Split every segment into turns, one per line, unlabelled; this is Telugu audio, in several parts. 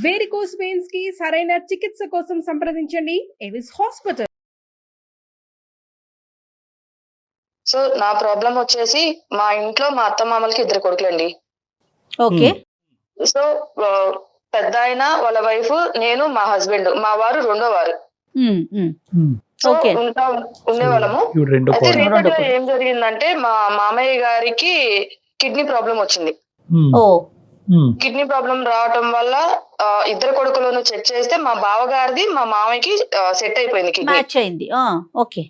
వేరికోస్ వెయిన్స్ కి సరైన చికిత్స కోసం సంప్రదించండి ఎవిస్ హాస్పిటల్.
సో నా ప్రాబ్లం వచ్చేసి మా ఇంట్లో మా అత్త మామలకి 2 కొడుకులండి.
ఓకే.
సో పెద్ద ఆయన వాళ్ళ వైఫ్, నేను, మా హస్బెండ్, మా వారు రెండో వారు. So
okay.
ఉండేవాళ్ళము.
రెండు
అయితే
కోడలు.
రీసెంట్ గా ఏం జరిగిందంటే మా మామయ్య గారికి కిడ్నీ ప్రాబ్లం వచ్చింది.
ఓ
కిడ్నీ ప్రాబ్లం రావటం వల్ల 2 కొడుకులను చెక్ చేస్తే మా బావగారిది మా మామయ్యకి సెట్ అయిపోయింది కిడ్నీ.
మ్యాచ్ అయింది. ఓకే.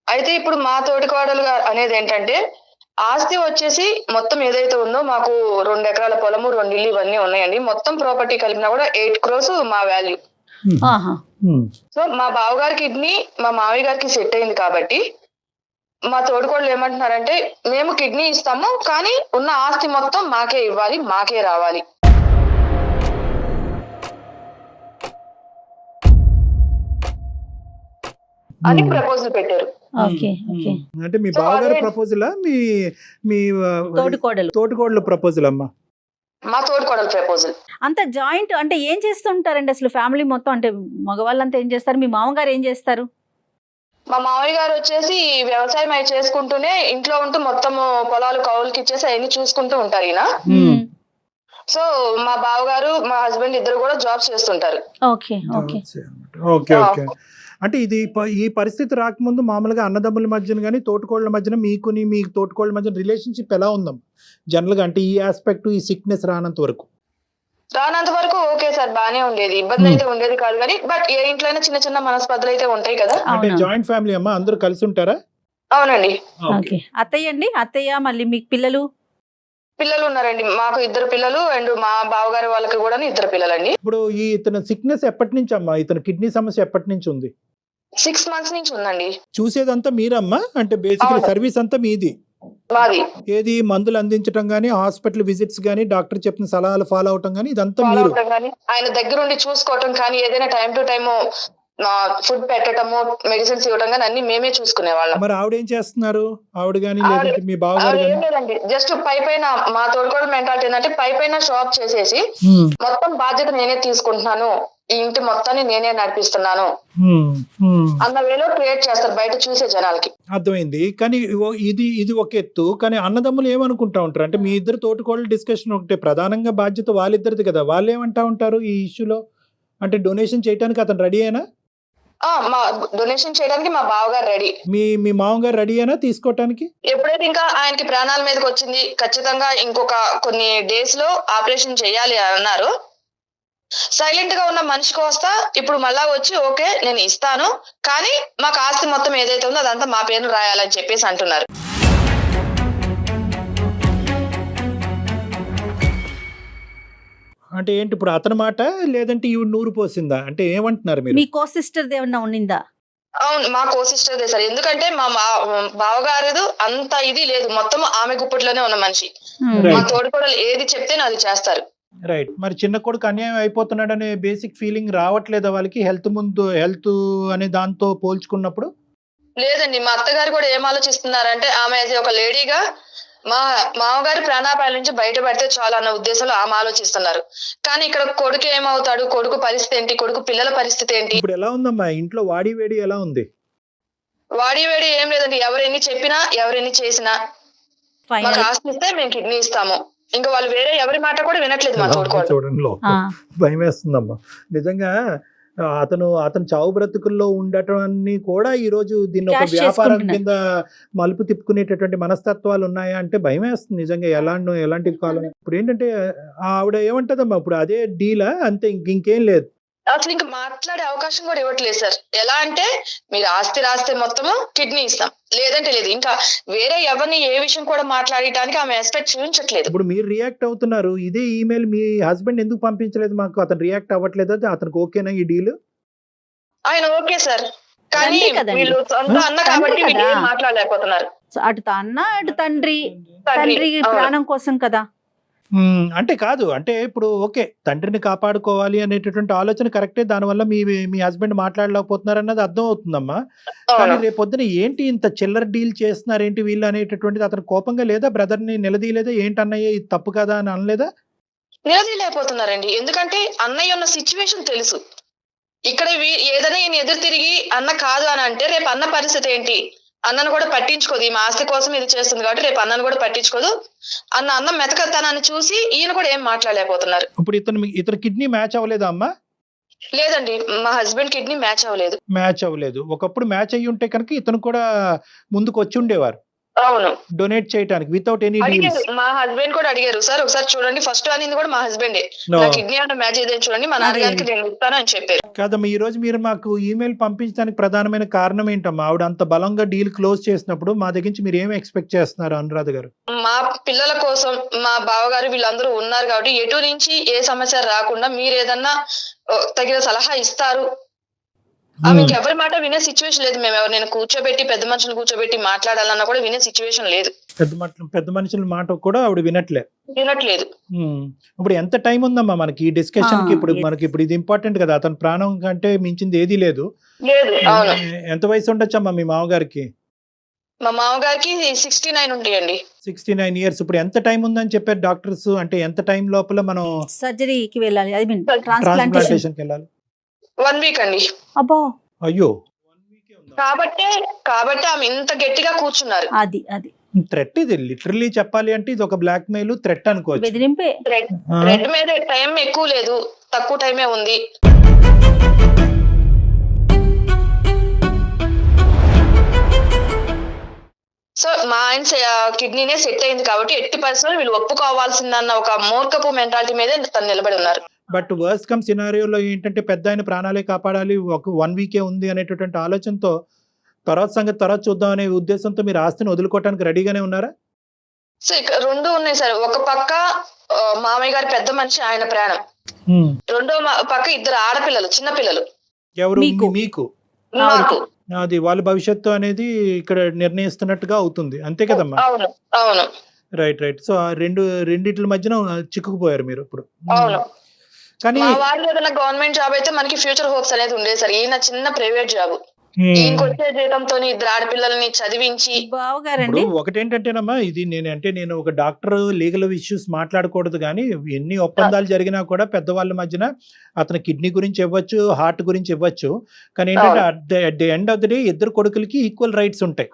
అయితే ఇప్పుడు మా తోటికోడలు అనేది ఏంటంటే ఆస్తి వచ్చేసి మొత్తం ఏదైతే ఉందో మాకు 2 ఎకరాల పొలము, 2 ఇల్లు ఇవన్నీ ఉన్నాయండి. మొత్తం ప్రాపర్టీ కలిపినా కూడా 8 crores మా వాల్యూ.
ఆహా.
సో మా బావగారి కిడ్నీ మా మామయ్య గారికి సెట్ అయింది కాబట్టి మా తోడుకోడలు ఏమంటున్నారంటే మేము కిడ్నీ ఇస్తాము కానీ ఉన్న ఆస్తి మొత్తం మాకే ఇవ్వాలి, మాకే రావాలి. అని ప్రపోజల్ పెట్టారు.
ఓకే. ఓకే.
అంటే మీ
సో
బావగారి
అదే-
ప్రపోజలా మీ
తోడుకోడలు
తోటికోడల ప్రపోజల్ అమ్మా?
మా తోడుకోడలు ప్రపోజల్.
అంత జాయింట్ అంటే ఏం చేస్తుంటారండి అసలు ఫ్యామిలీ మొత్తం? అంటే మగవాళ్ళంతా ఏం చేస్తారు? మీ మామగారు ఏం చేస్తారు?
మా మామయ్య గారు వచ్చేసి వ్యవసాయం అవి చేసుకుంటూనే ఇంట్లో ఉంటూ మొత్తం పొలాలు కౌలుకి ఇచ్చేసి అవన్నీ చూసుకుంటూ ఉంటారు ఈయన. సో మా బావగారు మా హస్బెండ్ ఇద్దరు కూడా జాబ్ చేస్తుంటారు.
ఓకే. ఓకే.
Okay okay. అంటే ఇది ఈ పరిస్థితి రాకముందు మామూలుగా అన్నదమ్ముల మధ్యన కానీ తోటికోళ్ళ మధ్యన మీకుని మీ తోటికోళ్ళ మధ్యన రిలేషన్షిప్ ఎలా ఉందాం జనరల్ గా? అంటే ఈ ఆస్పెక్ట్, ఈ సిక్నెస్ రానంత వరకు
ఓకే సార్, బానే ఉండేది, ఇబ్బంది అయితే ఉండేది కాదు కానీ బట్ ఏ ఇంట్లో అయినా చిన్న చిన్న మనస్పర్ధలు అయితే ఉంటాయి కదా.
అంటే
అవునా?
జాయింట్ ఫ్యామిలీ అమ్మా, అందరూ కలిసి ఉంటారా?
అవునండి.
ఓకే. అత్తయ్య అండి, అత్తయ్య మళ్ళీ మీకు పిల్లలు?
పిల్లలు ఉన్నారండి, మాకు 2 పిల్లలు అండ్ మా బావగారి వాళ్ళకి కూడా 2 పిల్లలండి.
ఇప్పుడు ఈ ఇతను సిక్నెస్ ఎప్పటి నుంచి అమ్మా? ఇతను కిడ్నీ సమస్య ఎప్పటి నుంచి ఉంది?
6 months నుంచి ఉందండి.
చూసేదంతా మీరమ్మా? అంటే బేసికలీ
అవును.
సర్వీస్ అంతా మీది?
మాది
ఏది మందులు అందించడం గానీ, హాస్పిటల్ విజిట్స్ గానీ, డాక్టర్ చెప్పిన సలహాలు ఫాలో అవటం గానీ ఇదంతా
ఫాలో
మీరు?
అవటం కానీ ఆయన దగ్గరుండి చూసుకోవటం కానీ ఏదైనా టైం టు టైం ఫుడ్ పెట్టడము, మెడిసిన్స్ ఇవ్వడం కానీ అన్ని మేమే చూసుకునే వాళ్ళం.
మరి ఆవిడ ఏం చేస్తున్నారు? ఆవిడ గానీ
ఆవిడ-
లేదంటే మీ బావగారు
ఏం
గానీ?
లేదండి, జస్ట్ పైన మా తోడుకోవడం మెంటాలిటీ ఏంటంటే పైన షాప్ చేసేసి మొత్తం బాధ్యత నేనే తీసుకుంటున్నాను, ఈ ఇంటి మొత్తాన్ని నేనే నడిపిస్తున్నాను అన్న వేలో క్రియేట్ చేస్తారు బయట చూసే జనాలకి.
అర్థమైంది. కానీ ఇది ఒక ఎత్తు. కానీ అన్నదమ్ములు ఏమనుకుంటా ఉంటారు అంటే మీ ఇద్దరు తోటికోళ్ళ డిస్కషన్ ఒకటే, ప్రధానంగా బాధ్యత వాళ్ళిద్దరిది కదా, వాళ్ళు ఏమంటా ఉంటారు ఈ ఇష్యూలో? అంటే డొనేషన్ చేయడానికి అతను రెడీ అయినా?
మా డొనేషన్ చేయడానికి మా బావగారు రెడీ.
మీ మామగారు రెడీ అయినా తీసుకోవటానికి?
ఎప్పుడైతే ఇంకా ఆయనకి ప్రాణాల మీదకి వచ్చింది, ఖచ్చితంగా ఇంకొక కొన్ని డేస్ లో ఆపరేషన్ చేయాలి అని అన్నారు. సైలెంట్ గా ఉన్న మనిషికి వస్తా ఇప్పుడు మళ్ళా వచ్చి ఓకే నేను ఇస్తాను కానీ మాకు ఆస్తి మొత్తం ఏదైతే ఉందో అదంతా మా పేరు రాయాలని చెప్పేసి అంటున్నారు.
అంటే ఏంటి ఇప్పుడు అతని మాట, లేదంటే ఈవిడ నూరు పోసిందా? అంటే ఏమంటున్నారు మీరు?
మీ కో సిస్టర్ ఏమన్నా ఉన్నిందా?
అవును, మా కో సిస్టర్దే సార్. ఎందుకంటే మా బావగారు అంత ఇది లేదు, మొత్తం ఆమె గుప్పట్లోనే ఉన్న మనిషి.
Right.
మా తోడుకోడలు ఏది చెప్తే అది చేస్తారు.
రైట్. మరి చిన్న కొడుకు అన్యాయం అయిపోతున్నాడు అనే బేసిక్ ఫీలింగ్ రావట్లేదా వాళ్ళకి? హెల్త్ అనే దాంతో పోల్చుకున్నప్పుడు?
లేదండి, మా అత్తగారు కూడా ఏం ఆలోచిస్తున్నారంటే ఆమె ఒక లేడీగా మా మామగారి ప్రాణాపాయాల నుంచి బయటపడితే చాలు అన్న ఉద్దేశంలో ఆమె ఆలోచిస్తున్నారు. కానీ ఇక్కడ కొడుకు ఏమవుతాడు, కొడుకు పరిస్థితి ఏంటి, కొడుకు పిల్లల పరిస్థితి ఏంటి?
ఇప్పుడు ఎలా ఉందమ్మా ఇంట్లో వాడి వేడి ఎలా ఉంది?
వాడి వేడి ఏం లేదండి, ఎవరెన్ని చెప్పినా ఎవరెన్ని చేసినా మాకు
ఫైనల్
ఆస్తి ఇస్తే మేము కిడ్నీ ఇస్తాము, ఇంకా వాళ్ళు వేరే ఎవరి మాట కూడా వినట్లేదు మా తోడుకోవడం.
చూడండి భయం వేస్తుందమ్మా నిజంగా. అతను చావు బ్రతుకుల్లో ఉండటాన్ని కూడా ఈ రోజు దీన్ని ఒక
Cash
వ్యాపారం
చేసుకుంటున్నారు.
కింద మలుపు తిప్పుకునేటటువంటి మనస్తత్వాలు ఉన్నాయా అంటే భయం వేస్తుంది నిజంగా. ఎలాంటి కాలం ఇప్పుడు ఏంటంటే ఆవిడ ఏమంటదమ్మా ఇప్పుడు అదే డీలా అంతే, ఇంకేం లేదు?
అసలు ఇంకా మాట్లాడే అవకాశం కూడా ఇవ్వట్లేదు సార్. ఎలా అంటే మీరు ఆస్తి రాస్తే మొత్తము కిడ్నీ ఇస్తాం, లేదంటే లేదు. ఇంకా వేరే ఎవరిని ఏ విషయం కూడా మాట్లాడటానికి ఆమె ఎక్స్పెక్ట్ చూపించట్లేదు.
ఇప్పుడు మీరు రియాక్ట్ అవుతున్నారు, ఇదే ఈమెయిల్ మీ హస్బెండ్ ఎందుకు పంపించలేదు మాకు? అతను రియాక్ట్ అవ్వట్లేదు, అతనికి ఓకేనా ఈ డీల్?
ఆయన ఓకే సార్, కానీ
అంతే కదండి.
వీళ్ళు సొంత అన్న కాబట్టి
అంతే
వీళ్ళు
కదా.
ఏం మాట్లాడలేకపోతున్నారు.
అటు అన్న అటు తండ్రి
తండ్రి, అవును.
ప్రాణం కోసం కదా.
అంటే కాదు, అంటే ఇప్పుడు ఓకే తండ్రిని కాపాడుకోవాలి అనేటటువంటి ఆలోచన కరెక్టే, దానివల్ల మీ హస్బెండ్ మాట్లాడలేకపోతున్నారు అన్నది అర్థం అవుతుందమ్మా. కానీ
అవును.
రేపొద్దున ఏంటి ఇంత చిల్లర డీల్ చేస్తున్నారు ఏంటి వీళ్ళు అనేటటువంటిది అతను కోపంగా లేదా? బ్రదర్ని నిలదీయలేదా? ఏంటన్నయ్య ఇది తప్పు కదా అని అనలేదా?
నిలదీయలేకపోతున్నారండి. ఎందుకంటే అన్నయ్య ఉన్న సిచ్యువేషన్ తెలుసు. ఇక్కడ ఏదైనా ఈయన ఎదురు తిరిగి అన్న కాదు అని అంటే రేపు అన్న పరిస్థితి ఏంటి? అన్నను కూడా పట్టించుకోదు. ఈ ఆస్తి కోసం ఇది చేస్తుంది కాబట్టి రేపు అన్నను కూడా పట్టించుకోదు. అన్న మెతకతనాన్ని చూసి ఈయన కూడా ఏం మాట్లాడలేకపోతున్నారు.
ఇప్పుడు ఇతను కిడ్నీ మ్యాచ్ అవ్వలేదా అమ్మా?
లేదండి, మా హస్బెండ్ కిడ్నీ మ్యాచ్ అవ్వలేదు.
మ్యాచ్ అవ్వలేదు. ఒకప్పుడు మ్యాచ్ అయ్యి ఉంటే కనుక ఇతను కూడా ముందుకు వచ్చి ఉండేవారు
అవును,
డొనేట్ చేయడానికి వితౌట్ ఎనీ
అడిగారు.
డీల్స్.
మా హస్బెండ్ కూడా అడిగారు, సార్ ఒకసారి చూడండి, ఫస్ట్ అనింది కూడా మా హస్బెండే. నా కిడ్నీ అంటే మ్యాచ్ ఏదైనా చూడండి, మా నాన్నగారికి నేను ఇస్తాను అని చెప్పారు.
కాదమ్మా, ఈ రోజు మీరు మాకు ఈమెయిల్ పంపించడానికి ప్రధానమైన కారణం ఏంటమ్మా? ఆవిడ అంత బలంగా డీల్ క్లోజ్ చేసినప్పుడు మా దగ్గర నుంచి మీరు ఏమి ఎక్స్పెక్ట్ చేస్తున్నారు అనురాధ గారు?
మా పిల్లల కోసం మా బావగారు వీళ్ళందరూ ఉన్నారు కాబట్టి ఎటు నుంచి ఏ సమస్య రాకుండా మీరు ఏదన్నా తగిన సలహా ఇస్తారు. ఆమెకి ఎవరి మాట వినే సిచ్యువేషన్ లేదు. మేము ఎవరు నేను కూర్చోబెట్టి పెద్ద మనుషులు కూర్చోబెట్టి మాట్లాడాలన్నా కూడా వినే సిచ్యువేషన్ లేదు.
పెద్ద మనుషుల మాట కూడా ఆవిడ వినట్లేదు. ఇప్పుడు ఎంత టైం ఉందమ్మా మనకి ఈ డిస్కషన్ కి? ఇప్పుడు మనకి ఇప్పుడు ఇది ఇంపార్టెంట్ కదా, అతని ప్రాణం కంటే మించింది ఏదీ లేదు.
అవును.
ఎంత వయసు ఉండొచ్చమ్మా మీ మామగారికి?
మా మామగారికి 69 ఉంటాయండి.
69 ఇయర్స్. ఇప్పుడు ఎంత టైం ఉందని చెప్పారు డాక్టర్స్? అంటే ఎంత టైం లోపల మనం
సర్జరీకి వెళ్ళాలి, ఐ మీన్
ట్రాన్స్ప్లాంటేషన్ కి వెళ్ళాలి?
1 వీక్ అండి.
అబ్బో,
అయ్యో.
కాబట్టి ఆమె ఇంత గట్టిగా కూర్చున్నారు.
అది అది
థ్రెట్. ఇది లిటరల్లీ చెప్పాలి అంటే ఇది ఒక బ్లాక్ మెయిల్ థ్రెట్ అనుకోవచ్చు.
బెదిరింపే.
రెడ్ మీద టైం ఎక్కువ లేదు, తక్కువ టైమే ఉంది. సో మా ఆయన కిడ్నీనే సెట్ అయింది కాబట్టి ఎట్టి పరిస్థితుల్లో వీళ్ళు ఒప్పుకోవాల్సిందన్న ఒక మూర్ఖపు మెంటాలిటీ మీదే తను నిలబడి ఉన్నారు.
బట్ వర్స్ట్ కమ్ సినారియోలో ఏంటంటే పెద్ద ఆయన ప్రాణాలే కాపాడాలి, ఒక 1 వీకే ఉంది అనేటటువంటి ఆలోచనతో తర్వాత సంగతి తర్వాత చూద్దాం అనే ఉద్దేశంతో మీరు ఆస్తిని వదులుకోవడానికి రెడీగానే ఉన్నారా?
సో ఇక్కడ 2 ఉన్నాయి సార్. ఒక పక్క మామయ్య గారి పెద్ద మనిషి, ఆయన ప్రాణం. రెండో పక్క 2 ఆడపిల్లలు, చిన్న పిల్లలు.
ఎవరు?
మీకు.
నాకు.
అది వాళ్ళ భవిష్యత్తు అనేది ఇక్కడ నిర్ణయిస్తున్నట్టుగా అవుతుంది, అంతే కదమ్మా?
అవును అవును.
Right right. సో రెండిట్ల మధ్యన చిక్కుకుపోయారు మీరు ఇప్పుడు.
అవును.
కానీ
మా వాళ్ళు ఏదైనా గవర్నమెంట్ జాబ్ అయితే మనకి ఫ్యూచర్ హోప్స్ అనేది ఉండేది సార్. ఈయన చిన్న ప్రైవేట్ జాబ్, ఈయనకొచ్చే జీతంతో 2 ఆడపిల్లల్ని చదివించి.
బావగారండి,
ఒకటేంటంటేనమ్మా, ఇది నేను ఒక డాక్టర్ లీగల్ ఇష్యూస్ మాట్లాడకూడదు, కానీ ఎన్ని ఒప్పందాలు జరిగినా కూడా పెద్దవాళ్ళ మధ్యన అతని కిడ్నీ గురించి ఇవ్వచ్చు, హార్ట్ గురించి ఇవ్వచ్చు, కానీ ఏంటంటే at the end of the day 2 కొడుకులకి ఈక్వల్ రైట్స్ ఉంటాయి.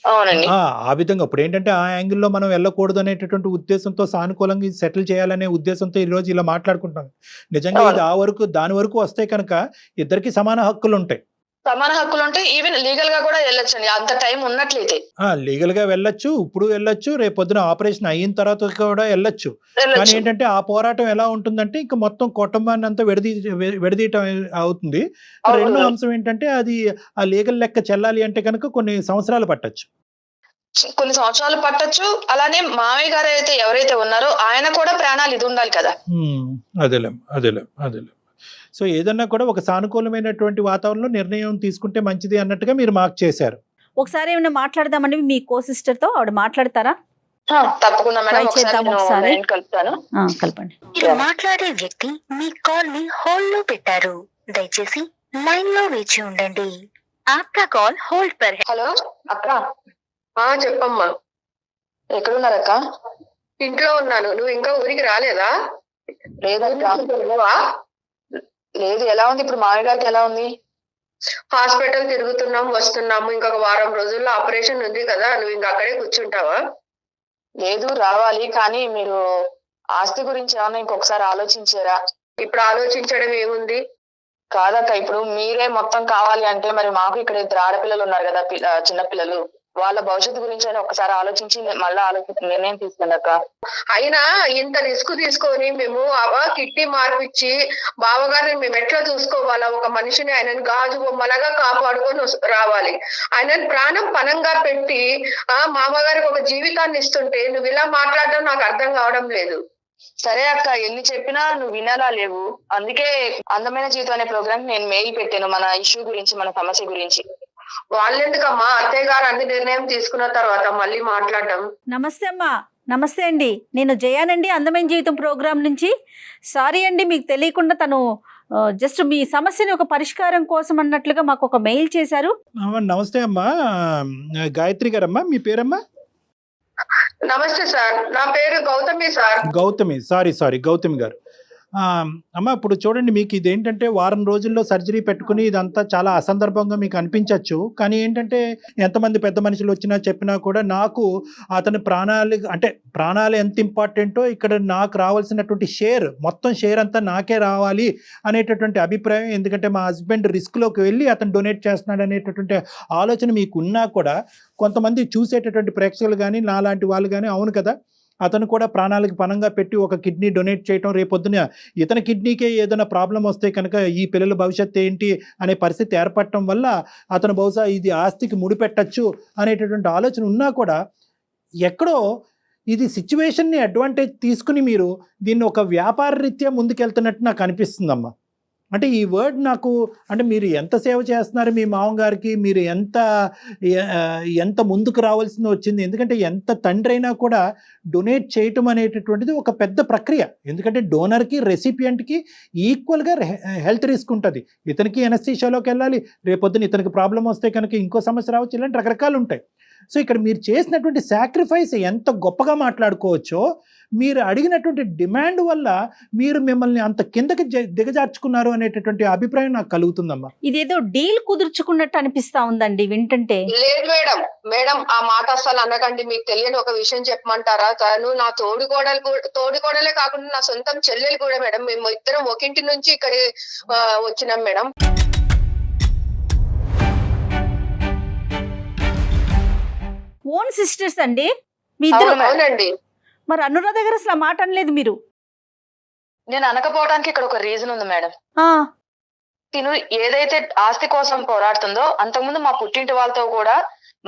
అవునండి.
ఆ విధంగా ఇప్పుడు ఏంటంటే ఆ యాంగిల్లో మనం వెళ్ళకూడదు అనేటటువంటి ఉద్దేశంతో, సానుకూలంగా సెటిల్ చేయాలనే ఉద్దేశంతో ఈ రోజు ఇలా మాట్లాడుకుంటాం. నిజంగా ఇది దాని వరకు వస్తే కనుక ఇద్దరికి సమాన హక్కులు ఉంటాయి.
సమాన హక్కులు ఉంటాయి. ఈవెన్ లీగల్ గా కూడా వెళ్ళొచ్చండి, అంత టైం ఉన్నట్లయితే.
లీగల్ గా వెళ్ళొచ్చు, ఇప్పుడు వెళ్ళొచ్చు, రేపు పొద్దున ఆపరేషన్ అయిన తర్వాత కూడా వెళ్ళొచ్చు. కానీ ఏంటంటే ఆ పోరాటం ఎలా ఉంటుందంటే ఇంకా మొత్తం కుటుంబాన్ని అంతా విడదీయటం అవుతుంది. రెండో అంశం ఏంటంటే అది ఆ లీగల్ లెక్క చెల్లాలి అంటే కనుక కొన్ని సంవత్సరాలు పట్టొచ్చు.
అలానే మామయ్య గారు అయితే ఎవరైతే ఉన్నారో ఆయన కూడా ప్రాణాలు ఇది ఉండాలి కదా.
అదేలేం. సో ఏదన్నా కూడా ఒక సానుకూలమైనటువంటి వాతావరణంలో నిర్ణయం తీసుకుంటే మంచిది అన్నట్టుగా మీరు మార్క్ చేశారు.
ఒకసారి ఏమైనా మాట్లాడదామండి మీ కో సిస్టర్ తో, ఆవిడ మాట్లాడతారా?
తప్పకుండా మేడం, ఒకసారి కలుపుతాను.
కలపండి.
మీరు మాట్లాడే వ్యక్తి మీ కాల్ ని హోల్డ్ లో పెట్టారు, దయచేసి లైన్ లో వేచి ఉండండి. ఆప్కా కాల్ హోల్డ్ పర్ హై.
హలో అక్క. చెప్పమ్మా. ఎక్కడున్నారక్క?
ఇంట్లో ఉన్నాను. నువ్వు ఇంకా ఊరికి రాలేదా?
లేదు. ఎలా ఉంది ఇప్పుడు మామయ్య గారికి? ఎలా ఉంది?
హాస్పిటల్ తిరుగుతున్నాం, వస్తున్నాము. ఇంకొక వారం రోజుల్లో ఆపరేషన్ ఉంది కదా, నువ్వు ఇంకా అక్కడే కూర్చుంటావా?
లేదు, రావాలి. కానీ మీరు ఆస్తి గురించి ఏమన్నా ఇంకొకసారి ఆలోచించారా?
ఇప్పుడు ఆలోచించడం ఏముంది?
కాదక్క, ఇప్పుడు మీరే మొత్తం కావాలి అంటే మరి మాకు ఇక్కడ 2 ఆడపిల్లలు ఉన్నారు కదా, చిన్నపిల్లలు, వాళ్ళ భవిష్యత్తు గురించి అయినా ఒకసారి ఆలోచించి మళ్ళీ నిర్ణయం తీసుకోండి అక్క.
అయినా ఇంత రిస్క్ తీసుకొని మేము కిడ్నీ మార్పిచ్చి బావగారిని మేము ఎట్లా చూసుకోవాలా? ఒక మనిషిని ఆయనని గాజు బొమ్మలాగా కాపాడుకొని రావాలి. ఆయనని ప్రాణం పనంగా పెట్టి మామగారికి ఒక జీవితాన్ని ఇస్తుంటే నువ్వు ఇలా మాట్లాడడం నాకు అర్థం కావడం లేదు.
సరే అక్క, ఎన్ని చెప్పినా నువ్వు వినాలా లేవు. అందుకే అందమైన జీవితం అనే ప్రోగ్రామ్ నేను మెయిల్ పెట్టాను, మన ఇష్యూ గురించి, మన సమస్య గురించి.
వాళ్ళెందుకమ్మా, అత్తయ్య గారు అన్ని నిర్ణయం తీసుకున్న తర్వాత మళ్ళీ మాట్లాడడం.
నమస్తే అమ్మా. నమస్తే అండి, నేను జయానండి, అందమైన జీవితం ప్రోగ్రాం నుంచి. సారీ అండి, మీకు తెలియకుండా తను జస్ట్ మీ సమస్యని ఒక పరిష్కారం కోసం అన్నట్లుగా మాకు ఒక మెయిల్ చేశారు.
నమస్తే అమ్మా, గాయత్రి గారమ్మా, మీ పేరమ్మా?
నమస్తే సార్, నా పేరు గౌతమి సార్.
గౌతమి, సారీ గౌతమి గారు. అమ్మ ఇప్పుడు చూడండి, మీకు ఇదేంటంటే వారం రోజుల్లో సర్జరీ పెట్టుకుని ఇదంతా చాలా అసందర్భంగా మీకు అనిపించవచ్చు. కానీ ఏంటంటే ఎంతమంది పెద్ద మనుషులు వచ్చినా చెప్పినా కూడా నాకు అతని ప్రాణాలు ఎంత ఇంపార్టెంటో ఇక్కడ నాకు రావాల్సినటువంటి మొత్తం షేర్ అంతా నాకే రావాలి అనేటటువంటి అభిప్రాయం. ఎందుకంటే మా హస్బెండ్ రిస్క్లోకి వెళ్ళి అతను డొనేట్ చేస్తున్నాడు అనేటటువంటి ఆలోచన మీకు ఉన్నా కూడా కొంతమంది చూసేటటువంటి ప్రేక్షకులు కానీ నాలాంటి వాళ్ళు కానీ అవును కదా, అతను కూడా ప్రాణాలకు పణంగా పెట్టి ఒక కిడ్నీ డొనేట్ చేయటం, రేపొద్దున ఇతని కిడ్నీకే ఏదైనా ప్రాబ్లం వస్తే కనుక ఈ పిల్లల భవిష్యత్తు ఏంటి అనే పరిస్థితి ఏర్పడటం వల్ల అతను బహుశా ఇది ఆస్తికి ముడిపెట్టచ్చు అనేటటువంటి ఆలోచన ఉన్నా కూడా ఎక్కడో ఇది సిచ్యువేషన్ని అడ్వాంటేజ్ తీసుకుని మీరు దీన్ని ఒక వ్యాపార రీత్యా ముందుకెళ్తున్నట్టు నాకు అనిపిస్తుందమ్మా. అంటే ఈ వర్డ్ నాకు అంటే మీరు ఎంత సేవ చేస్తున్నారు మీ మామగారికి, మీరు ఎంత ముందుకు రావాల్సింది వచ్చింది. ఎందుకంటే ఎంత తండ్రి అయినా కూడా డొనేట్ చేయటం అనేటటువంటిది ఒక పెద్ద ప్రక్రియ. ఎందుకంటే డోనర్కి రెసిపియంట్కి ఈక్వల్గా హెల్త్ రిస్క్ ఉంటుంది. ఇతనికి ఎనస్థీషియాలోకి వెళ్ళాలి, రేపొద్దున ఇతనికి ప్రాబ్లం వస్తే కనుక ఇంకో సమస్య రావచ్చు, ఇలాంటి రకరకాలు ఉంటాయి. సో ఇక్కడ మీరు చేసినటువంటి సాక్రిఫైస్ ఎంత గొప్పగా మాట్లాడుకోవచ్చో, మీరు అడిగినటువంటి డిమాండ్ వల్ల మీరు మిమ్మల్ని అంత కిందకి దిగజార్చుకున్నారు అనేటటువంటి అభిప్రాయం నాకు కలుగుతుందమ్మా.
ఇదేదో డీల్ కుదుర్చుకున్నట్టు అనిపిస్తా ఉందండి వింటుంటే.
లేదు మేడం ఆ మాట అస్సలు అనకండి. మీకు తెలియని ఒక విషయం చెప్పమంటారా? తను నా తోడికోడలే కాకుండా నా సొంతం చెల్లెలు కూడా మేడం. మేము ఇద్దరం ఒకింటి నుంచి ఇక్కడ వచ్చినాం మేడం.
ఓన్ సిస్టర్స్ అండి మీ ఇద్దరు?
అవునండి.
మరి అనురాధ దగ్గర అసలు మాట అనలేదు మీరు?
నేను అనకపోవడానికి ఇక్కడ ఒక రీజన్ ఉంది మేడం. తిను ఏదైతే ఆస్తి కోసం పోరాడుతుందో అంతకుముందు మా పుట్టింటి వాళ్ళతో కూడా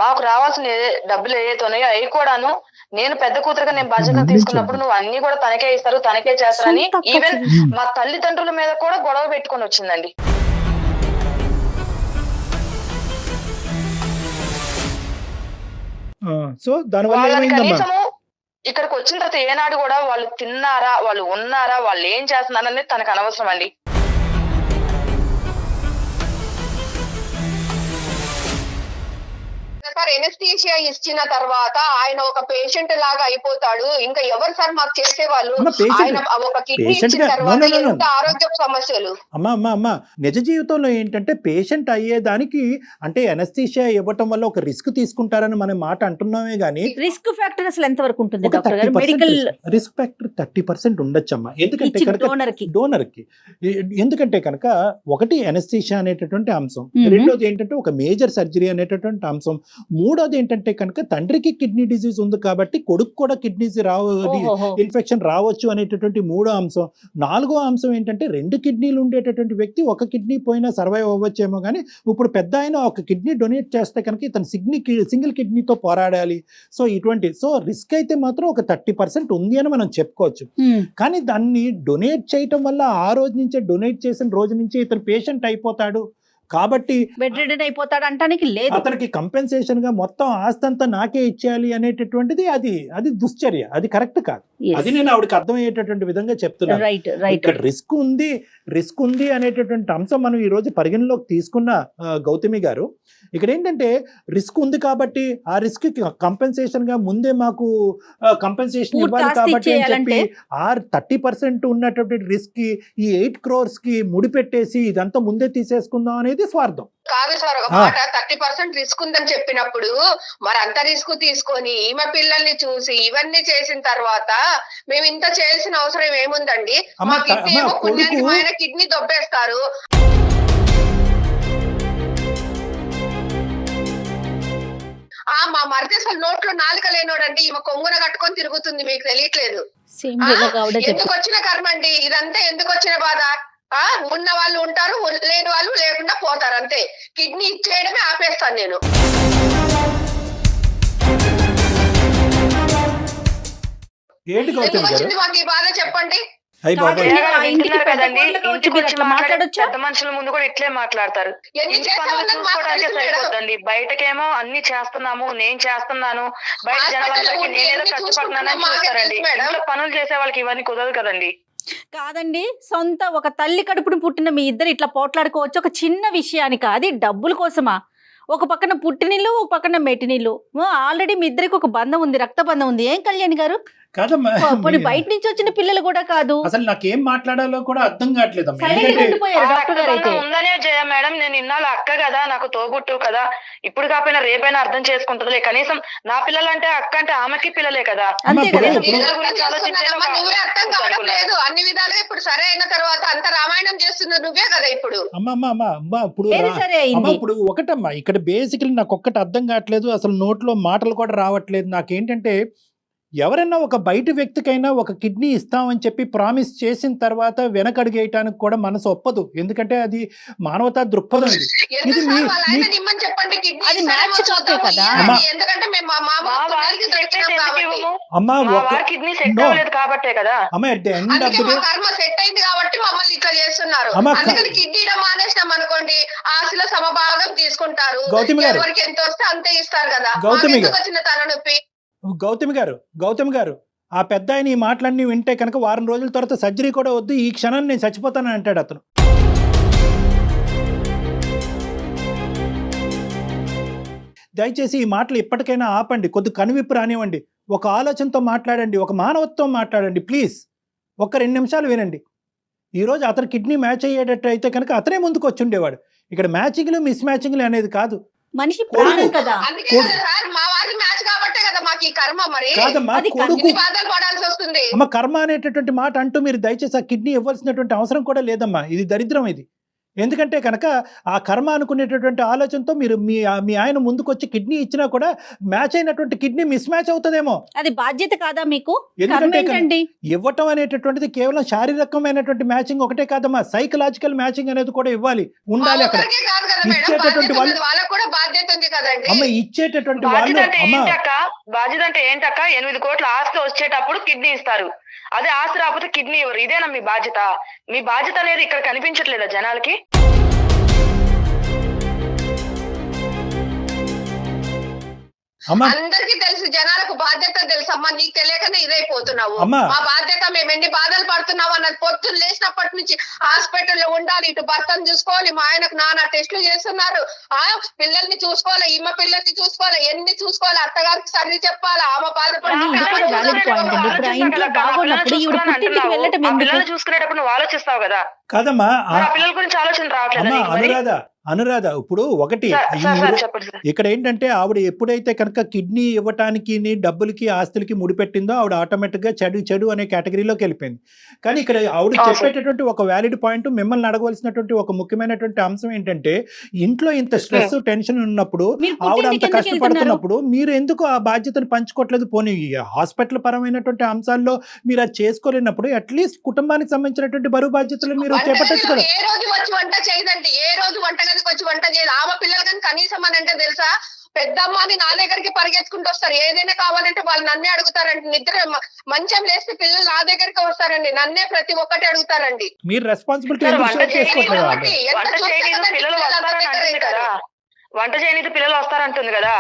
మాకు రావాల్సిన డబ్బులు ఏదైతే ఉన్నాయో అవి కూడాను నేను పెద్ద కూతురుగా నేను బాధ్యత తీసుకున్నప్పుడు నువ్వు అన్ని కూడా తనకే ఇస్తారు, తనకే చేస్తారని ఈవెన్ మా తల్లిదండ్రుల మీద కూడా గొడవ పెట్టుకొని వచ్చిందండి.
సో దానివల్ల
కనీసము ఇక్కడికి వచ్చిన తర్వాత ఏనాడు కూడా వాళ్ళు తిన్నారా, వాళ్ళు ఉన్నారా, వాళ్ళు ఏం చేస్తున్నారు అనేది తనకు అనవసరం అండి.
సార్ ఎనస్థీషియా ఇచ్చిన తర్వాత ఆయన ఒక పేషెంట్ లాగా అయిపోతాడు. ఇంకా ఎవరు సార్ మాకు చేసేవాళ్ళు? ఆయన ఒక కిడ్నీ ఇచ్చిన తర్వాత ఎంత ఆరోగ్య సమస్యలు.
అమ్మా నిజ జీవితంలో ఏంటంటే పేషెంట్ అయ్యేదానికి అంటే ఎనస్థీషియా ఇవ్వటం వల్ల ఒక రిస్క్ తీసుకుంటారని మనం మాట అంటున్నామే గానీ
రిస్క్ ఫ్యాక్టర్ అసలు ఎంత వరకు ఉంటుంది డాక్టర్ గారు? Medical
risk factor 30% ఉండొచ్చమ్మా. ఎందుకంటే డోనర్కి ఎందుకంటే కనుక ఒకటి ఎనస్థీషియా అనేటటువంటి అంశం, రెండోది ఏంటంటే ఒక మేజర్ సర్జరీ అనేటటువంటి అంశం, మూడోది ఏంటంటే కనుక తండ్రికి కిడ్నీ డిసీజ్ ఉంది కాబట్టి కొడుకు కూడా కిడ్నీస్ ఇన్ఫెక్షన్ రావచ్చు అనేటటువంటి మూడో అంశం. నాలుగో అంశం ఏంటంటే 2 కిడ్నీలు ఉండేటటువంటి వ్యక్తి ఒక కిడ్నీ పోయినా సర్వైవ్ అవ్వచ్చేమో కానీ ఇప్పుడు పెద్ద ఆయన ఒక కిడ్నీ డొనేట్ చేస్తే కనుక ఇతను సింగిల్ కిడ్నీతో పోరాడాలి. సో ఇటువంటి రిస్క్ అయితే మాత్రం ఒక 30% ఉంది అని మనం చెప్పుకోవచ్చు. కానీ దాన్ని డొనేట్ చేయటం వల్ల ఆ రోజు నుంచే డొనేట్ చేసిన రోజు నుంచి ఇతను పేషెంట్ అయిపోతాడు కాబట్టి
బెడ్ రిడెన్ అయిపోతాడు అంటానికి లేదు.
అతనికి కంపెన్సేషన్ గా మొత్తం ఆస్తి అంతా నాకే ఇచ్చేయాలి అనేటటువంటిది అది దుశ్చర్య, అది కరెక్ట్ కాదు. అది నేను ఆవిడకి అర్థమయ్యేటటువంటి విధంగా చెప్తున్నాను. ఇక్కడ రిస్క్ ఉంది అనేటటువంటి అంశం మనం ఈ రోజు పరిగణలోకి తీసుకున్న గౌతమి గారు, ఇక్కడ ఏంటంటే రిస్క్ ఉంది కాబట్టి ఆ రిస్క్ కంపెన్సేషన్ గా ముందే మాకు కంపెన్సేషన్ ఇవ్వాలి కాబట్టి అని చెప్పి 30% ఉన్నటువంటి రిస్క్ కి ఈ 8 crores కి ముడిపెట్టేసి ఇదంతా ముందే తీసేసుకుందాం అనేది స్వార్థం
కాదు సార్. ఒక మాట 30% రిస్క్ ఉందని చెప్పినప్పుడు మరి అంత రిస్క్ తీసుకొని ఈమె పిల్లల్ని చూసి ఇవన్నీ చేసిన తర్వాత మేము ఇంత చేయాల్సిన అవసరం ఏముందండి? మా కిడ్నీ ఏమో పుణ్యానికి మా ఆయన కిడ్నీ దొబ్బేస్తారు. మా మరిది అసలు నోట్లో నాలుక లేనోడండి, ఈమె కొంగున కట్టుకొని తిరుగుతుంది, మీకు తెలియట్లేదు. ఎందుకు వచ్చిన కర్మ అండి ఇదంతా? ఎందుకు వచ్చిన బాధ? ఉన్న వాళ్ళు ఉంటారు, లేని వాళ్ళు లేకుండా పోతారు, అంతే. కిడ్నీ ఇచ్చేయడమే ఆపేస్తాను నేను. ఎందుకు వచ్చింది మాకు ఈ బాధ చెప్పండి.
పెద్ద మనుషుల ముందు కూడా ఇట్లే మాట్లాడతారు. సరిపోతుంది, బయటకేమో అన్ని చేస్తున్నాము, నేను చేస్తున్నాను, బయట జనాలందరికీ నేనేదో కష్టపడుతున్నానని చూస్తారండి. ఇంట్లో పనులు చేసే వాళ్ళకి ఇవన్నీ కుదరదు కదండి.
కాదండి, సొంత ఒక తల్లి కడుపును పుట్టిన మీ ఇద్దరు ఇట్లా పోట్లాడుకోవచ్చు ఒక చిన్న విషయానికి, అది డబ్బుల కోసమా? ఒక పక్కన పుట్టినిల్లు, ఒక పక్కన మెట్టినిల్లు. ఆల్రెడీ మీ ఇద్దరికి ఒక బంధం ఉంది, రక్త బంధం ఉంది. ఏం కళ్యాణ్ గారు,
కాదమ్మా,
పోనీ బయట నుంచి వచ్చిన పిల్లలు కూడా కాదు.
అసలు నాకేం మాట్లాడాలో కూడా అర్థం కావట్లేదు.
సైలెంట్ గా ఉండిపోయారు డాక్టర్ గారు అయితే.
ఉందనే జయ మేడం, నేను ఇన్నాళ్ళు అక్క కదా, నాకు తోబుట్టు కదా, ఇప్పుడు కాకపోయినా రేపైనా అర్థం చేసుకుంటుందిలే. కనీసం నా పిల్లలంటే అక్క అంటే ఆమెకి పిల్లలే కదా.
అంతే కదా.
నువ్వే అర్థం కావట్లేదు అన్ని విధాలుగా. ఇప్పుడు సరే అయిన తర్వాత అంత రామాయణం చేస్తున్నారు నువ్వే కదా ఇప్పుడు.
అమ్మా ఇప్పుడు
ఏది సరే
అమ్మా
అయింది.
ఇప్పుడు ఒకటమ్మా, ఇక్కడ బేసికలీ నాకు ఒక్కటి అర్థం కావట్లేదు, అసలు నోట్లో మాటలు కూడా రావట్లేదు. నాకేంటంటే ఎవరైనా ఒక బయట వ్యక్తికైనా ఒక కిడ్నీ ఇస్తామని చెప్పి ప్రామిస్ చేసిన తర్వాత వెనకడుగేయటానికి కూడా మనసు ఒప్పదు. ఎందుకంటే అది మానవతా దృక్పథం. ఇది ఇది
చెప్పండి
అది మ్యాచ్ కాకే కదా.
ఎందుకంటే మేము
అమ్మా
కిడ్నీ సెట్ అవ్వలేదు కాబట్టే కదా.
అమ్మా at the end of the day
కర్మ సెట్ అయింది కాబట్టి మమ్మల్ని ఇట్లా చేస్తున్నారు. అందుకని కిడ్నీ మానేసినాం అనుకోండి, ఆశలో సమభాగం తీసుకుంటారు. ఎవరికి ఎంత వస్తే అంతే ఇస్తారు కదా. వచ్చిన తలనొప్పి.
గౌతమి గారు ఆ పెద్ద ఆయన ఈ మాటలన్నీ వింటే కనుక వారం రోజుల తర్వాత సర్జరీ కూడా వద్దు, ఈ క్షణాన్ని నేను చచ్చిపోతానని అంటాడు అతను. దయచేసి ఈ మాటలు ఇప్పటికైనా ఆపండి, కొద్ది కనువిప్పు రానివ్వండి, ఒక ఆలోచనతో మాట్లాడండి, ఒక మానవత్వం మాట్లాడండి ప్లీజ్. ఒక్క 2 నిమిషాలు వినండి. ఈరోజు అతను కిడ్నీ మ్యాచ్ అయ్యేటట్టు అయితే కనుక అతనే ముందుకు వచ్చి ఉండేవాడు. ఇక్కడ మ్యాచింగ్లు మిస్ మ్యాచింగ్లు అనేది కాదు,
మనిషి ప్రాణం కదా.
అమ్మ కర్మ అనేటటువంటి మాట అంటూ మీరు దయచేసి ఆ కిడ్నీ ఇవ్వాల్సినటువంటి అవసరం కూడా లేదమ్మా. ఇది దరిద్రం ఇది. ఎందుకంటే కనుక ఆ కర్మ అనుకునేటటువంటి ఆలోచనతో మీరు మీ ఆయన ముందుకు వచ్చి కిడ్నీ ఇచ్చినా కూడా మ్యాచ్ అయినటువంటి కిడ్నీ మిస్ మ్యాచ్ అవుతుందేమో.
అది బాధ్యత కాదా మీకు?
ఎందుకంటే ఇవ్వటం అనేటటువంటిది కేవలం శారీరకమైనటువంటి మ్యాచింగ్ ఒకటే కాదమ్మా, సైకలాజికల్ మ్యాచింగ్ అనేది కూడా ఇవ్వాలి, ఉండాలి. అక్కడ ఇచ్చేటటువంటి వాళ్ళు అమ్మ ఇచ్చేటటువంటి వాళ్ళు
బాధ్యత అంటే ఏంటక్క? 8 కోట్ల ఆస్తి వచ్చేటప్పుడు కిడ్నీ ఇస్తారు, అదే ఆస్తి రాకపోతే కిడ్నీ ఇవ్వరు. ఇదేనా మీ బాధ్యత? మీ బాధ్యత అనేది ఇక్కడ కనిపించట్లేదా జనాలకి?
అందరికి తెలుసు, జనాలకు బాధ్యత తెలుసు అమ్మా. నీకు తెలియకనే ఇదైపోతున్నావు. మా బాధ్యత, మేము ఎన్ని బాధలు పడుతున్నావు అన్నది పొద్దున్న లేచినప్పటి నుంచి హాస్పిటల్లో ఉండాలి, ఇటు భర్తను చూసుకోవాలి, మా ఆయనకు నానా టెస్టులు చేస్తున్నారు, పిల్లల్ని చూసుకోవాలి, ఈమె పిల్లల్ని చూసుకోవాలి, ఎన్ని చూసుకోవాలి, అత్తగారికి సర్ది చెప్పాలి, ఆమె
పిల్లలు చూసుకునేటప్పుడు నువ్వు ఆలోచిస్తావు కదా.
కాదమ్మా
పిల్లల గురించి ఆలోచన రావట్లేదు.
అనురాధ ఇప్పుడు ఒకటి ఇక్కడ ఏంటంటే ఆవిడ ఎప్పుడైతే కనుక కిడ్నీ ఇవ్వటానికి డబ్బులకి ఆస్తులకి ముడిపెట్టిందో ఆవిడ ఆటోమేటిక్ గా చెడు అనే కేటగిరీలోకి వెళ్ళిపోయింది. కానీ ఇక్కడ ఆవిడ చెప్పేటటువంటి ఒక వ్యాలిడ్ పాయింట్, మిమ్మల్ని అడగవలసినటువంటి ఒక ముఖ్యమైనటువంటి అంశం ఏంటంటే, ఇంట్లో ఇంత స్ట్రెస్ టెన్షన్ ఉన్నప్పుడు, ఆవిడ అంత కష్టపడుతున్నప్పుడు మీరు ఎందుకు ఆ బాధ్యతను పంచుకోవట్లేదు? పోనీ హాస్పిటల్ పరమైనటువంటి అంశాల్లో మీరు అది చేసుకోలేనప్పుడు అట్లీస్ట్ కుటుంబానికి సంబంధించినటువంటి బరువు బాధ్యతలు మీరు చేపట్టచ్చు కదా.
ఏ రోజు వచ్చి వంట చేయదండి, ఏ రోజు వంటగదికి వచ్చి వంట చేయదు. ఆమె పిల్లలు కానీ కనీసం అని అంటే తెలుసా, పెద్దమ్మని నా దగ్గరికి పరిగెత్తుకుంటూ వస్తారు. ఏదైనా కావాలంటే వాళ్ళు నన్నే అడుగుతారండి. నిద్ర మంచం లేస్తే పిల్లలు నా దగ్గరికి వస్తారండి, నన్నే ప్రతి ఒక్కటి అడుగుతారండి.
మీరు రెస్పాన్సిబిలిటీ
వంట చేయనీతి పిల్లలు వస్తారంటుంది కదా.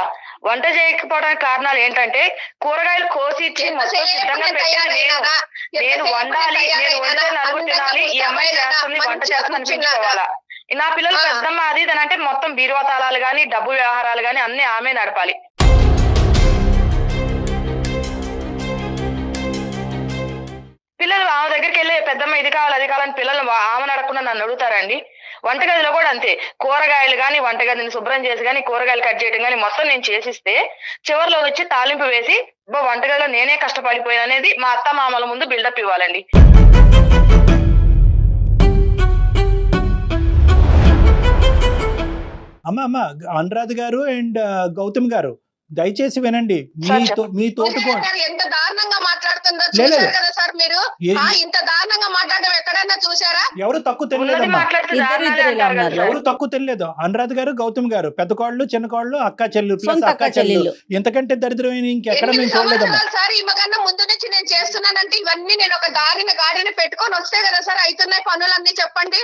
వంట చేయకపోవడానికి కారణాలు ఏంటంటే, కూరగాయలు కోసి ఇచ్చి మొత్తం సిద్ధంగా పెట్టాలి, నేను వండాలి, నేను వండే నలుగురు తినాలి, ఈ అమ్మాయి చేస్తుంది వంట చేస్తుంది అనిపించుకోవాలా. నా పిల్లలు పెద్దమ్మ అది ఇది అంటే మొత్తం బీరువా తాళాలు గాని, డబ్బు వ్యవహారాలు గాని అన్ని ఆమె నడపాలి. పిల్లలు ఆమె దగ్గరికి వెళ్ళి పెద్దమ్మ ఇది కావాలి అది కావాలని పిల్లలు ఆమె నడకుండా నన్ను అడుగుతారండి. వంటగదిలో కూడా అంతే, కూరగాయలు గాని వంటగదిని శుభ్రం చేసి గాని, కూరగాయలు కట్ చేయడం గాని మొత్తం నేను చేసిస్తే చివరిలో వచ్చి తాలింపు వేసి వంటగదిలో నేనే కష్టపడిపోయాను అనేది మా అత్త మామల ముందు బిల్డప్ ఇవ్వాలండి.
అమ్మ అనురాధ గారు అండ్ గౌతమ్ గారు దయచేసి వినండి. మీ తోటి
ఎంత దారుణంగా మాట్లాడుతుందో చూసారు కదా సార్ మీరు. ఇంత దారుణంగా మాట్లాడడం ఎక్కడైనా చూసారా?
ఎవరు తక్కువ తెలియలేదమ్మా, ఎవరు తక్కువ తెలియలేదు. అనురాధ గారు గౌతమ్ గారు పెద్ద కోళ్ళు చిన్న కోళ్ళు అక్క చెల్లు ప్లస్ అక్క చెల్లు, ఎంతకంటే దరిద్రమైన ఇంకెక్కడ మేము చూడలేదమ్మా.
సార్ ఈమెకన్నా ముందు నుంచి నేను చేస్తున్నానంటే ఇవన్నీ నేను ఒక గాడిని పెట్టుకొని వస్తే కదా సార్ అవుతున్నాయి పనులన్నీ. చెప్పండి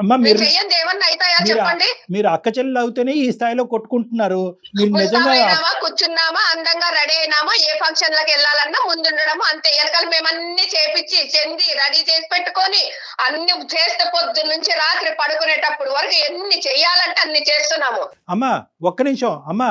అమ్మా, మీరు
చెయ్యండి ఏమన్నా అవుతాయా చెప్పండి.
మీరు అక్క చెల్లెలు అవుతేనే ఈ స్థాయిలో కొట్టుకుంటున్నారు. మీరు నిజంగా
కూర్చున్నామా, అందంగా రెడీ అయినామా, ఏ ఫంక్షన్ లకు వెళ్ళాలన్నా ముందుండడము అంతే. వెనకాల మేము అన్ని చేపించి చెంది రెడీ చేసి పెట్టుకొని అన్ని చేస్తే పొద్దు నుంచి రాత్రి పడుకునేటప్పుడు వరకు ఎన్ని చెయ్యాలంటే అన్ని చేస్తున్నాము.
అమ్మా ఒక్క నిమిషం అమ్మా,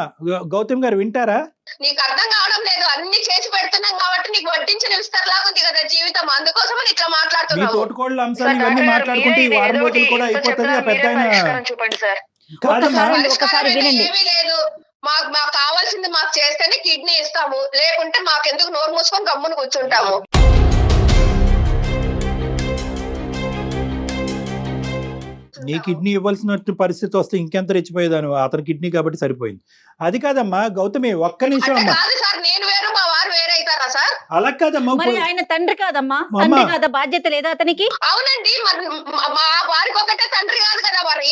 గౌతమ్ గారు వింటారా?
నీకు అర్థం కావడం లేదు. అన్ని చేసి పెడుతున్నాం కాబట్టి నీకు వడ్డించిన విస్తరలాగా ఉంది కదా జీవితం. అందుకోసం ఇట్లా
మీ
మాట్లాడుతున్నావు.
తోటికోళ్ళ అంశాలు ఇవన్నీ మాట్లాడుకుంటే ఈ వారం రోజులు కూడా అయిపోతుంది. ఆ పెద్ద ఆయన
చూపండి సార్.
కాదమ్మా,
ఒకసారి వినండి.
ఏమీ లేదు. మాకు కావాల్సింది మాకు చేస్తేనే కిడ్నీ ఇస్తాము, లేకుంటే మాకెందుకు నోరు మూసుకొని గమ్మున కూర్చుంటాము.
నీ కిడ్నీ ఇవ్వాల్సిన పరిస్థితి వస్తే ఇంకెంత రెచ్చిపోయేదాను. అతని కిడ్నీ కాబట్టి సరిపోయింది. అది కాదమ్మా గౌతమి, ఒక్క నిమిషం అమ్మా.
కాదు సార్, నేను వేరు మా వారు వేరే అవుతారా సార్?
అలా కాదమ్మా.
మరి ఆయన తండ్రి కాదమ్మా, తండ్రి కాదా? బాధ్యత లేదా అతనికి?
అవునండి, మరి మా వారికి ఒకటే తండ్రి కాదు కదా, మరి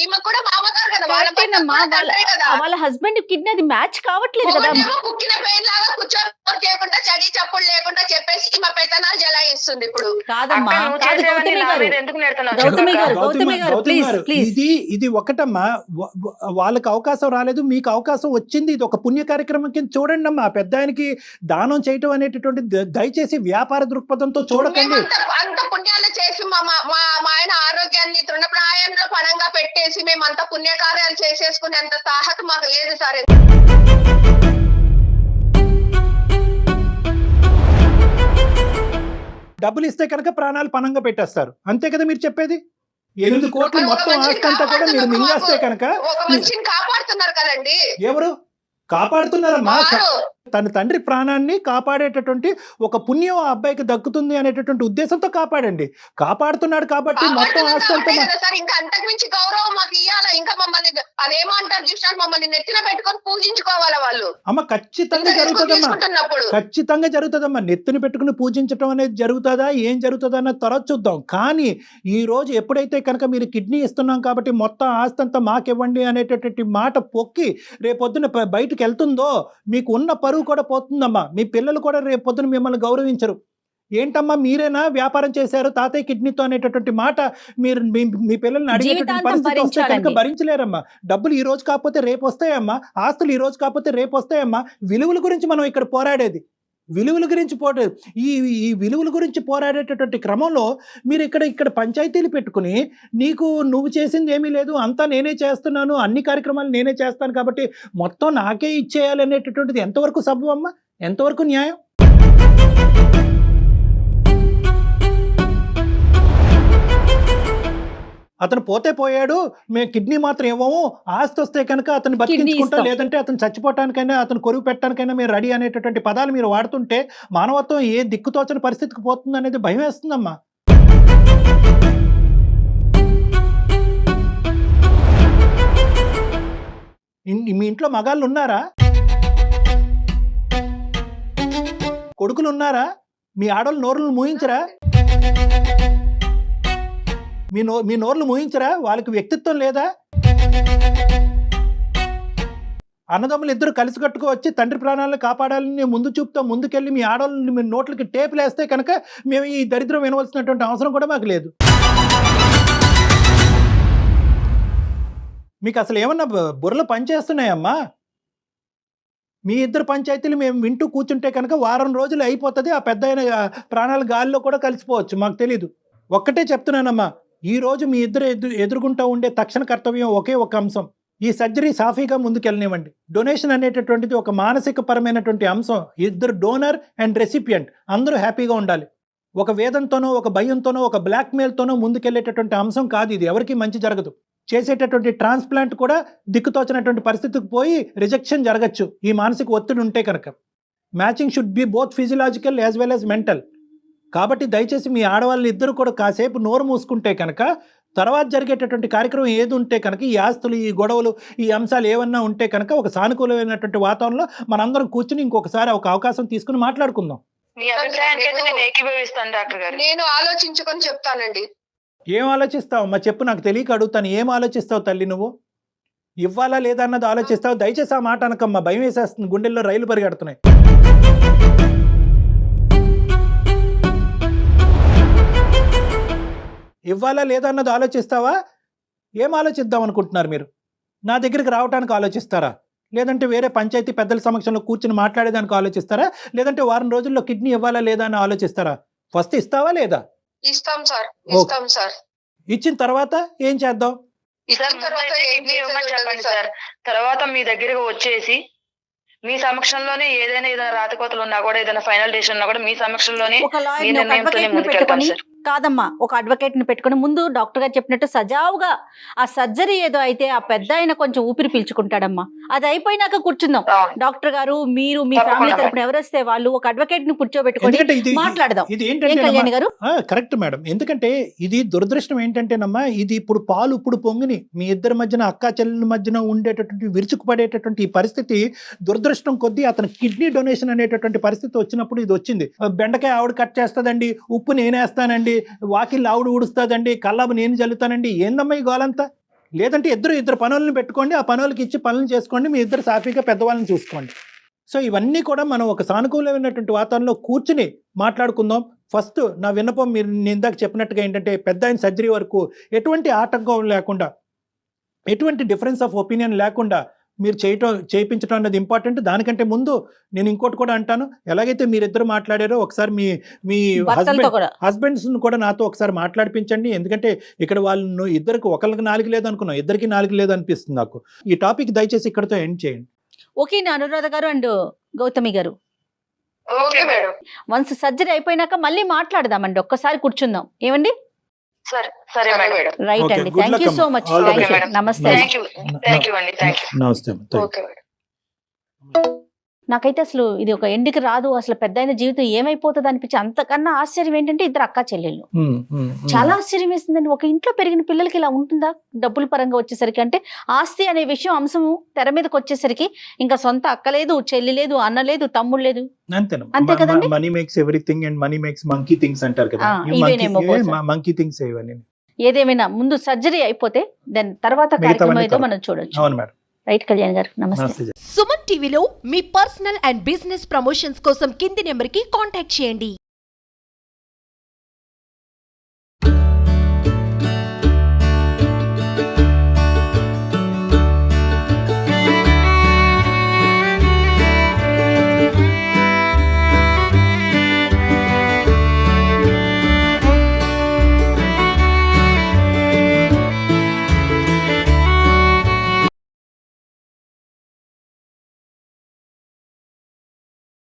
ఈమె కూడా మామగారు కదా, వాళ్ళ
కరెక్టేనమ్మా,
తండ్రి కదా.
వాళ్ళ హస్బెండ్ కిడ్నీ అది మ్యాచ్ కావట్లేదు కదా.
ఒకటేమో కుక్కిన పెయిన్ లాగా కూర్చొని చేయకుండా చడి చప్పుడు లేకుండా చెప్పేసి మా పెత్తనాలు జలాయిస్తుంది ఇప్పుడు.
కాదమ్మా,
అక్క, నువ్వు
కాదు
చేసేవన్నీ
గౌతమి
నా
గారు,
మీద ఎందుకు నెడుతున్నావు?
గౌతమి గారు,
చెప్పక్క.
గౌతమి గారు,
గౌతమి గారు,
ప్లీజ్.
ఇది ఒకటమ్మా. వాళ్ళకి అవకాశం రాలేదు, మీకు అవకాశం వచ్చింది. ఇది ఒక పుణ్య కార్యక్రమం కింద చూడండి అమ్మా. పెద్ద ఆయనకి దానం చేయటం అనేటటువంటి దయచేసి వ్యాపార దృక్పథంతో చూడకండి.
అంత పుణ్యాలు చేసి మా ఆయన ఆరోగ్యాన్ని తృణప్రాయంలో పణంగా పెట్టేసి మేమంతా పుణ్యకార్యాలు చేసేసుకునేంత సాహసం మాకు లేదు సార్.
డబ్బులు ఇస్తే కనుక ప్రాణాలు పణంగా పెట్టేస్తారు, అంతే కదా మీరు చెప్పేది? 8 కోట్లు మొత్తం ఆస్తి అంతా కూడా మీరు మింగేస్తే కనుక
ఒక మనిషిని కాపాడుతున్నారు కదండి.
ఎవరు కాపాడుతున్నారమ్మా?
వారు.
తన తండ్రి ప్రాణాన్ని కాపాడేటటువంటి ఒక పుణ్యం ఆ అబ్బాయికి దక్కుతుంది అనేటటువంటి ఉద్దేశంతో కాపాడండి. కాపాడుతున్నాడు కాబట్టి మొత్తం ఆస్తి అంతా
సార్, ఇంకా అంతకు మించి గౌరవం మాకు ఇవ్వాలా? ఇంకా మమ్మల్ని అదేమంటారు చూసారు, మమ్మల్ని నెత్తిన పెట్టుకొని పూజించుకోవాలా వాళ్ళు?
అమ్మ ఖచ్చితంగా జరుగుతుందమ్మా, ఖచ్చితంగా జరుగుతుందమ్మా. నెత్తిని పెట్టుకుని పూజించడం అనేది జరుగుతుందా, ఏం జరుగుతుందా అన్నది తర్వాత చూద్దాం. కానీ ఈ రోజు ఎప్పుడైతే కనుక మీరు కిడ్నీ ఇస్తున్నాం కాబట్టి మొత్తం ఆస్తి అంతా మాకివ్వండి అనేటటువంటి మాట పొక్కి రేపొద్దున బయటకు వెళ్తుందో మీకు ఉన్న పరువు కూడా పోతుందమ్మా. మీ పిల్లలు కూడా రేపొద్దున మిమ్మల్ని గౌరవించరు. ఏంటమ్మా మీరేనా వ్యాపారం చేశారు తాతయ్య కిడ్నీతో అనేటటువంటి మాట మీరు మీ పిల్లల్ని అడిగేటటువంటి పరిస్థితి వస్తే కనుక భరించలేరమ్మా. డబ్బులు ఈ రోజు కాకపోతే రేపు వస్తాయమ్మా, ఆస్తులు ఈ రోజు కాకపోతే రేపు వస్తాయమ్మా. విలువల గురించి మనం ఇక్కడ పోరాడేది, విలువల గురించి ఈ విలువల గురించి పోరాడేటటువంటి క్రమంలో మీరు ఇక్కడ పంచాయతీలు పెట్టుకుని నువ్వు చేసింది ఏమీ లేదు, అంతా నేనే చేస్తున్నాను, అన్ని కార్యక్రమాలు నేనే చేస్తాను కాబట్టి మొత్తం నాకే ఇచ్చేయాలి అనేటటువంటిది ఎంతవరకు సబబు అమ్మా, ఎంతవరకు న్యాయం? అతను పోతే పోయాడు, మేము కిడ్నీ మాత్రం ఇవ్వము, ఆస్తి వస్తే కనుక అతను బతికించుకుంటాం, లేదంటే అతను చచ్చిపోవటానికైనా అతను కొరువు పెట్టడానికైనా మేము రెడీ అనేటటువంటి పదాలు మీరు వాడుతుంటే మానవత్వం ఏ దిక్కుతోచని పరిస్థితికి పోతుంది అనేది భయం వేస్తుందమ్మా. మీ ఇంట్లో మగాళ్ళు ఉన్నారా? కొడుకులు ఉన్నారా? మీ ఆడవాళ్ళు నోరులు మూయించరా? మీ నోర్లు మూయించరా? వాళ్ళకి వ్యక్తిత్వం లేదా? అన్నదమ్ములు ఇద్దరు కలిసి కట్టుకోవచ్చి తండ్రి ప్రాణాలను కాపాడాలని ముందు చూపుతో ముందుకెళ్ళి మీ ఆడవాళ్ళని మీ నోట్లకి టేపులు వేస్తే కనుక మేము ఈ దరిద్రం వినవలసినటువంటి అవసరం కూడా మాకు లేదు. మీకు అసలు ఏమన్నా బుర్రలు పనిచేస్తున్నాయమ్మా? మీ ఇద్దరు పంచాయతీలు మేము వింటూ కూర్చుంటే కనుక వారం రోజులు అయిపోతుంది, ఆ పెద్ద ప్రాణాలు గాలిలో కూడా కలిసిపోవచ్చు, మాకు తెలీదు. ఒక్కటే చెప్తున్నానమ్మా, ఈ రోజు మీ ఇద్దరు ఎదుర్కొంటూ ఉండే తక్షణ కర్తవ్యం ఒకే ఒక అంశం, ఈ సర్జరీ సాఫీగా ముందుకెళ్ళనివ్వండి. డొనేషన్ అనేటటువంటిది ఒక మానసిక పరమైనటువంటి అంశం. ఇద్దరు డోనర్ అండ్ రెసిపియంట్ అందరూ హ్యాపీగా ఉండాలి. ఒక వేదంతోనో ఒక భయంతోనో ఒక బ్లాక్మెయిల్తోనో ముందుకెళ్ళేటటువంటి అంశం కాదు ఇది, ఎవరికి మంచి జరగదు. చేసేటటువంటి ట్రాన్స్ప్లాంట్ కూడా దిక్కుతోచినటువంటి పరిస్థితికి పోయి రిజెక్షన్ జరగచ్చు ఈ మానసిక ఒత్తిడి ఉంటే కనుక. Matching should be both physiological as well as mental. కాబట్టి దయచేసి మీ ఆడవాళ్ళు ఇద్దరు కూడా కాసేపు నోరు మూసుకుంటే కనుక తర్వాత జరిగేటటువంటి కార్యక్రమం ఏది ఉంటే కనుక ఈ ఆస్తులు, ఈ గొడవలు, ఈ అంశాలు ఏమన్నా ఉంటే కనుక ఒక సానుకూలమైనటువంటి వాతావరణంలో మనందరం కూర్చుని ఇంకొకసారి ఒక అవకాశం తీసుకుని మాట్లాడుకుందాం.
మీ అభిప్రాయానికి అయితే నేను ఏకీభవిస్తాను డాక్టర్ గారు.
నేను ఆలోచించుకొని చెప్తానండి.
ఏం ఆలోచిస్తావు అమ్మా చెప్పు, నాకు తెలియక అడుగుతాను. ఏం ఆలోచిస్తావు తల్లి? నువ్వు ఇవ్వాలా లేదా అన్నది ఆలోచిస్తావు. దయచేసి ఆ మాట అనకమ్మా, భయం వేసేస్తుంది, గుండెల్లో రైలు పరిగెడుతున్నాయి. ఇవ్వాలా లేదా అన్నది ఆలోచిస్తావా? ఏం ఆలోచిద్దాం అనుకుంటున్నారు మీరు? నా దగ్గరికి రావడానికి ఆలోచిస్తారా? లేదంటే వేరే పంచాయతీ పెద్దల సమక్షంలో కూర్చుని మాట్లాడేదానికి ఆలోచిస్తారా, లేదంటే వారం రోజుల్లో కిడ్నీ ఇవ్వాలా లేదా అని ఆలోచిస్తారా? ఫస్ట్ ఇస్తావా లేదా?
ఇస్తాం సార్,
ఓకే.
ఇస్తాం సార్.
ఇచ్చిన తర్వాత ఏం చేద్దాం?
సార్ ముందైతే కిడ్నీ ఇవ్వమని చెప్పండి సార్. తర్వాత మీ దగ్గరకు వచ్చేసి మీ సమక్షంలోనే ఏదైనా రాతకోతలు ఉన్నా కూడా, ఏదైనా ఫైనల్ డెసిషన్ ఉన్నా కూడా మీ సమక్షంలోనే
ఒక
మీ
లాయర్ ఒక
నిర్ణయంతోనే
అడ్వకేట్ ని
ముందుకెళ్తాం
పెట్టుకొని,
సార్.
కాదమ్మా ఒక అడ్వకేట్ ని పెట్టుకొని ముందు డాక్టర్ గారు చెప్పినట్టు సజావుగా ఆ సర్జరీ ఏదో అయితే ఆ పెద్ద ఆయన కొంచెం ఊపిరి పీల్చుకుంటాడమ్మా. అది అయిపోయినాక కూర్చుందాం.
అవును.
డాక్టర్ గారు మీరు మీ
తప్పకుండా
ఫ్యామిలీ తరపున ఎవరు వస్తే వాళ్ళు ఒక అడ్వకేట్ ని కూర్చోబెట్టుకొని
ఎందుకంటే ఇది
మాట్లాడదాం.
ఇది
ఏం
ఏంటంటే
కళ్యాణి గారు?
Correct madam. ఎందుకంటే ఇది దురదృష్టం ఏంటంటేనమ్మా, ఇది ఇప్పుడు పాలు ఇప్పుడు పొంగిని మీ ఇద్దరి మధ్యన అక్కా చెల్లెల మధ్యన ఉండేటటువంటి విరుచుకుపడేటటువంటి ఈ పరిస్థితి దురదృష్టం కొద్దీ అతను కిడ్నీ డొనేషన్ అనేటటువంటి పరిస్థితి వచ్చినప్పుడు ఇది వచ్చింది. బెండకాయ ఆవిడ కట్ చేస్తుందండి, ఉప్పు నేనేస్తానండి, వాకిల్ ఆవిడ ఊడుస్తుందండి, కల్లాబు నేను చల్లుతానండి, ఏందమ్మా ఈ గోలంతా? లేదంటే ఇద్దరు పనులను పెట్టుకోండి, ఆ పనులకి ఇచ్చి పనులు చేసుకోండి, మీ ఇద్దరు సాఫీగా పెద్దవాళ్ళని చూసుకోండి. సో ఇవన్నీ కూడా మనం ఒక సానుకూలమైనటువంటి వాతావరణంలో కూర్చుని మాట్లాడుకుందాం. ఫస్ట్ నా విన్నపం మీరు నేను ఇందాక చెప్పినట్టుగా ఏంటంటే పెద్ద ఆయన సర్జరీ వరకు ఎటువంటి ఆటంకం లేకుండా, ఎటువంటి డిఫరెన్స్ ఆఫ్ ఒపీనియన్ లేకుండా మీరు చేయించడం అన్నది ఇంపార్టెంట్. దానికంటే ముందు నేను ఇంకోటి కూడా అంటాను, ఎలాగైతే మీరిద్దరు మాట్లాడారో ఒకసారి మీ
భర్తలతో కూడా
హస్బెండ్స్ కూడా నాతో ఒకసారి మాట్లాడిపించండి. ఎందుకంటే ఇక్కడ వాళ్ళు ఇద్దరికి ఒకరికి 4 లేదు అనుకున్నాం, ఇద్దరికి 4 లేదు అనిపిస్తుంది నాకు. ఈ టాపిక్ దయచేసి ఇక్కడతో ఎండ్ చేయండి.
ఓకే నా అనురాధ గారు అండ్ గౌతమి గారు,
ఓకే మేడం.
వన్స్ సర్జరీ అయిపోయినాక మళ్ళీ మాట్లాడదామండి, ఒక్కసారి కూర్చుందాం. ఏమండి?
సరే సరే మేడం.
రైట్
Okay,
అండి.
good
thank
luck
you so
అమ్మా.
Much.
All the
thank
best.
You. నమస్తే.
థ్యాంక్ యూ అండి. Thank you.
నమస్తే.
Okay madam.
నాకైతే అసలు ఇది ఒక ఎండికి రాదు, అసలు పెద్ద అయిన జీవితం ఏమైపోతుంది అనిపించి అంతకన్నా ఆశ్చర్యం ఏంటంటే ఇద్దరు అక్కా చెల్లెళ్ళు. చాలా ఆశ్చర్యం వేసిందండి. ఒక ఇంట్లో పెరిగిన పిల్లలకి ఇలా ఉంటుందా డబ్బుల పరంగా వచ్చేసరికి? అంటే ఆస్తి అనే విషయం అంశము తెర మీదకి వచ్చేసరికి ఇంకా సొంత అక్క లేదు, చెల్లి లేదు, అన్న లేదు, తమ్ముడు లేదు. అంతే కదండి?
Money makes everything and money makes monkey things అంటారు కదా.
ఇవేనేమో బహుశా.
మంకీ థింగ్స్ ఇవన్నీ.
ఏదేమైనా ముందు సర్జరీ అయిపోతే దెన్ తర్వాత కార్యక్రమం ఏదో మనం చూడొచ్చు.
అవును మేడం.
రైట్ కళ్యాణ్ గారు, నమస్తే.
నమస్తే.
సుమన్ టీవీలో మీ పర్సనల్ అండ్ బిజినెస్ ప్రమోషన్స్ కోసం కింది నెంబర్కి కాంటాక్ట్ చేయండి.